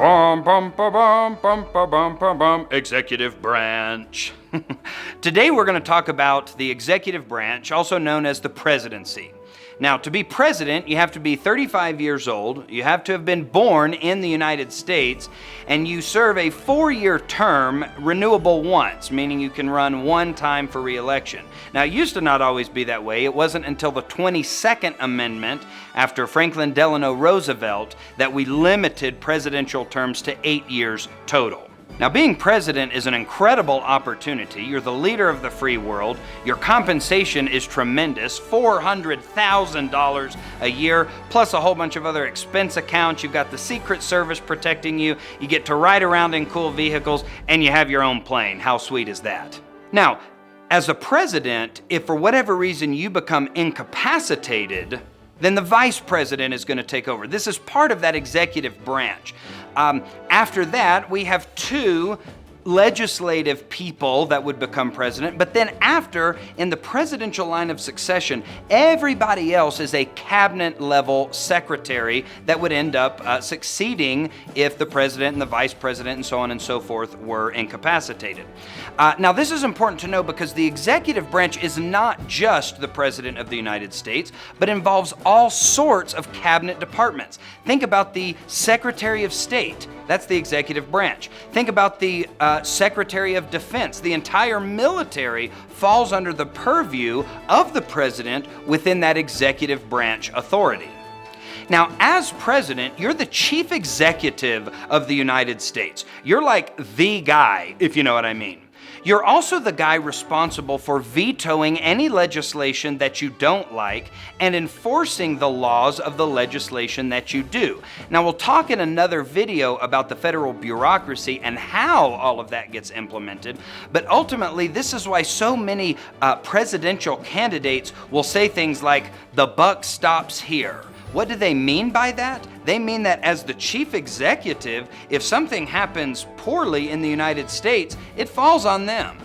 Bum, bum, ba, bum, bum, ba, bum, ba, bum. Executive branch. Today we're going to talk about the executive branch, also known as the presidency. Now, to be president, you have to be 35 years old, you have to have been born in the United States, and you serve a 4-year term renewable once, meaning you can run one time for re-election. Now, it used to not always be that way. It wasn't until the 22nd Amendment, after Franklin Delano Roosevelt, that we limited presidential terms to 8 years total. Now, being president is an incredible opportunity. You're the leader of the free world. Your compensation is tremendous, $400,000 a year, plus a whole bunch of other expense accounts. You've got the Secret Service protecting you. You get to ride around in cool vehicles, and you have your own plane. How sweet is that? Now, as a president, if for whatever reason you become incapacitated, then the vice president is going to take over. This is part of that executive branch. After that, we have 2 legislative people that would become president, but then after, in the presidential line of succession, everybody else is a cabinet level secretary that would end up succeeding if the president and the vice president and so on and so forth were incapacitated. Now, this is important to know because the executive branch is not just the president of the United States, but involves all sorts of cabinet departments. Think about the Secretary of State. That's the executive branch. Think about the Secretary of Defense. The entire military falls under the purview of the president within that executive branch authority. Now, as president, you're the chief executive of the United States. You're like the guy, if you know what I mean. You're also the guy responsible for vetoing any legislation that you don't like and enforcing the laws of the legislation that you do. Now, we'll talk in another video about the federal bureaucracy and how all of that gets implemented, but ultimately, this is why so many presidential candidates will say things like, "The buck stops here." What do they mean by that? They mean that as the chief executive, if something happens poorly in the United States, it falls on them.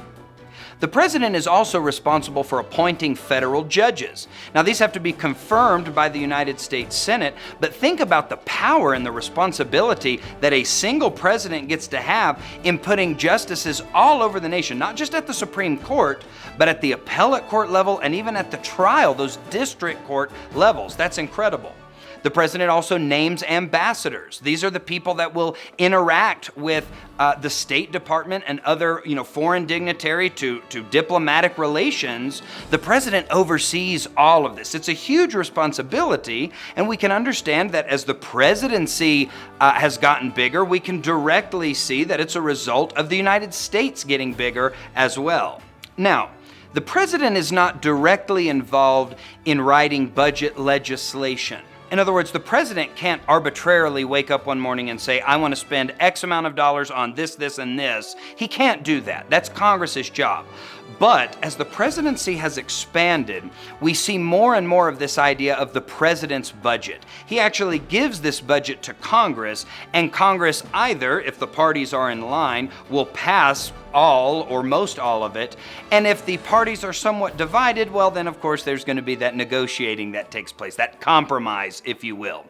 The president is also responsible for appointing federal judges. Now, these have to be confirmed by the United States Senate, but think about the power and the responsibility that a single president gets to have in putting justices all over the nation, not just at the Supreme Court, but at the appellate court level and even at the trial, those district court levels. That's incredible. The president also names ambassadors. These are the people that will interact with the State Department and other, foreign dignitary to diplomatic relations. The president oversees all of this. It's a huge responsibility, and we can understand that as the presidency has gotten bigger, we can directly see that it's a result of the United States getting bigger as well. Now, the president is not directly involved in writing budget legislation. In other words, the president can't arbitrarily wake up one morning and say, "I want to spend X amount of dollars on this, this, and this." He can't do that. That's Congress's job. But as the presidency has expanded, we see more and more of this idea of the president's budget. He actually gives this budget to Congress, and Congress either, if the parties are in line, will pass all or most all of it. And if the parties are somewhat divided, well, then of course there's going to be that negotiating that takes place, that compromise, if you will.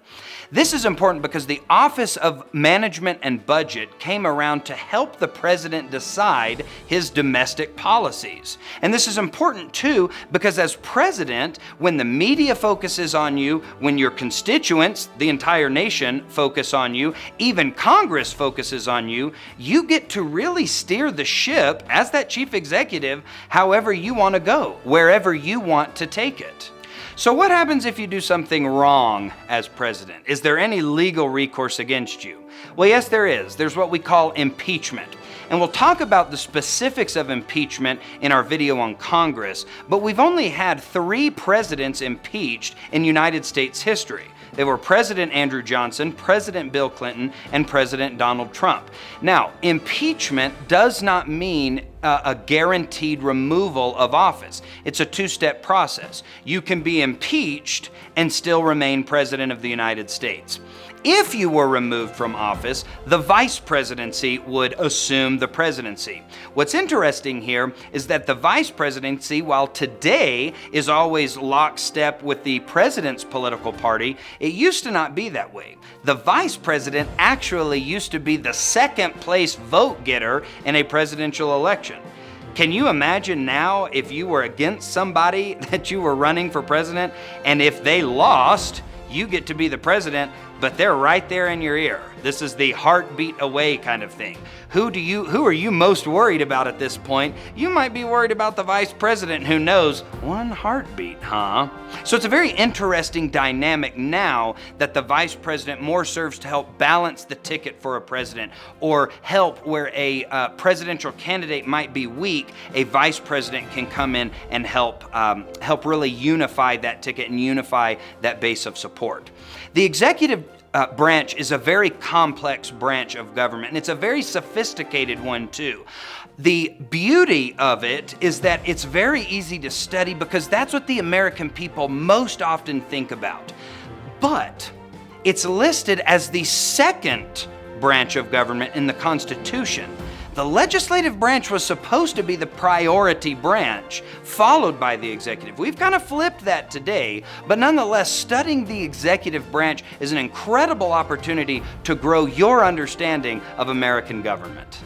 This is important because the Office of Management and Budget came around to help the president decide his domestic policies. And this is important too because as president, when the media focuses on you, when your constituents, the entire nation, focus on you, even Congress focuses on you, you get to really steer the ship as that chief executive however you want to go, wherever you want to take it. So what happens if you do something wrong as president? Is there any legal recourse against you? Well, yes, there is. There's what we call impeachment. And we'll talk about the specifics of impeachment in our video on Congress, but we've only had 3 presidents impeached in United States history. They were President Andrew Johnson, President Bill Clinton, and President Donald Trump. Now, impeachment does not mean a guaranteed removal of office. It's a 2-step process. You can be impeached and still remain President of the United States. If you were removed from office, the vice presidency would assume the presidency. What's interesting here is that the vice presidency, while today is always lockstep with the president's political party, it used to not be that way. The vice president actually used to be the second place vote getter in a presidential election. Can you imagine now if you were against somebody that you were running for president, and if they lost, you get to be the president, but they're right there in your ear? This is the heartbeat away kind of thing. Who are you most worried about at this point? You might be worried about the vice president who knows one heartbeat, huh? So it's a very interesting dynamic now that the vice president more serves to help balance the ticket for a president, or help where a presidential candidate might be weak. A vice president can come in and help really unify that ticket and unify that base of support. The executive branch is a very complex branch of government, and it's a very sophisticated one too. The beauty of it is that it's very easy to study because that's what the American people most often think about. But it's listed as the second branch of government in the Constitution. The legislative branch was supposed to be the priority branch, followed by the executive. We've kind of flipped that today, but nonetheless, studying the executive branch is an incredible opportunity to grow your understanding of American government.